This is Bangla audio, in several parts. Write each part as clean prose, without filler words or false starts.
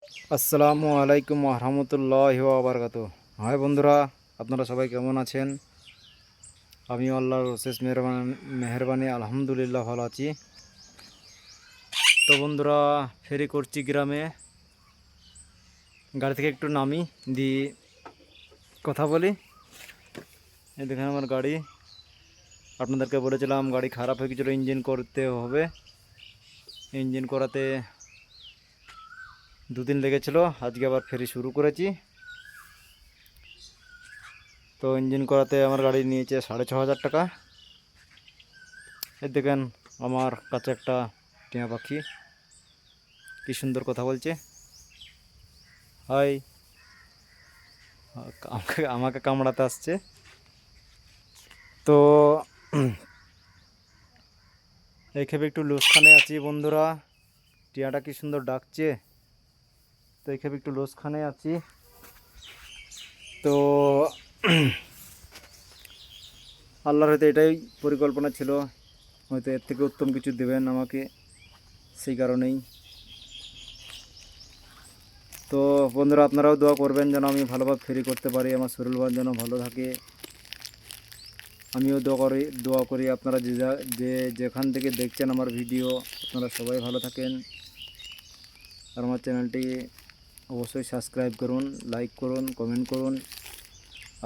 আসসালামু আলাইকুম রহমতুল্লাহি ওয়া বারাকাতুহু। হাই বন্ধুরা, আপনারা সবাই কেমন আছেন? আমিও আল্লাহর অশেষ মেহরবানি আলহামদুলিল্লাহ ভালো আছি। তো বন্ধুরা, ফেরি করছি গ্রামে। গাড়ি থেকে একটু নামি দিয়ে কথা বলি। এই দেখেন আমার গাড়ি। আপনাদেরকে বলেছিলাম গাড়ি খারাপ হয়ে গেছিলো, ইঞ্জিন করতে হবে। ইঞ্জিন করাতে দুদিন লেগেছিলো, আজকে আবার ফেরি শুরু করেছি। তো ইঞ্জিন করাতে আমার গাড়ি নিয়েছে 6,500 টাকা। এই দেখেন আমার কাছে একটা টিয়া পাখি কি সুন্দর কথা বলছে। হাই, আমাকে আমাকে কামড়াতে আসছে। তো এই খেপে একটু লোসখানে আছি বন্ধুরা। টিয়াটা কি সুন্দর ডাকছে। তো এই খেপে একটু লোসখানে আছি। তো আল্লাহর হয়তো এটাই পরিকল্পনা ছিল, হয়তো এর থেকে উত্তম কিছু দেবেন আমাকে, সেই কারণেই। তো বন্ধুরা, আপনারাও দোয়া করবেন যেন আমি ভালোভাবে ফেরি করতে পারি, আমার শরীর যেন ভালো থাকে। আমিও দোয়া করি আপনারা যে যেখান থেকে দেখছেন আমার ভিডিও, আপনারা সবাই ভালো থাকেন। আর আমার চ্যানেলটি অবশ্যই সাবস্ক্রাইব করুন, লাইক করুন, কমেন্ট করুন।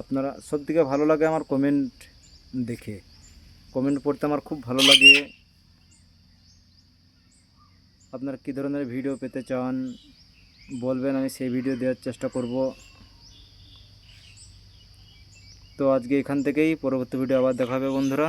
আপনারা সবথেকে ভালো লাগে আমার কমেন্ট দেখে। কমেন্ট পড়তে আমার খুব ভালো লাগে। আপনারা কী ধরনের ভিডিও পেতে চান বলবেন, আমি সেই ভিডিও দেওয়ার চেষ্টা করব। তো আজকে এখান থেকেই, পরবর্তী ভিডিও আবার দেখা হবে বন্ধুরা।